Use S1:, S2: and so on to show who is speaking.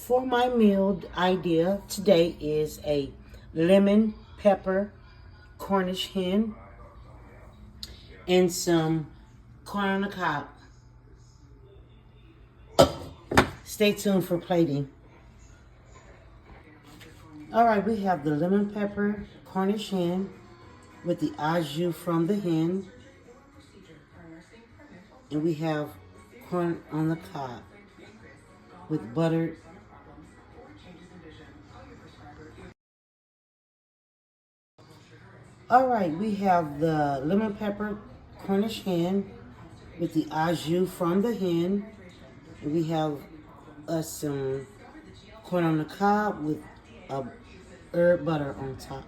S1: For my meal idea today is a lemon pepper Cornish hen and some corn on the cob. Stay tuned for plating. Alright, we have the lemon pepper Cornish hen with the au jus from the hen. And we have corn on the cob with buttered. Alright, we have the lemon pepper Cornish hen with the au jus from the hen. And we have some corn on the cob with a herb butter on top.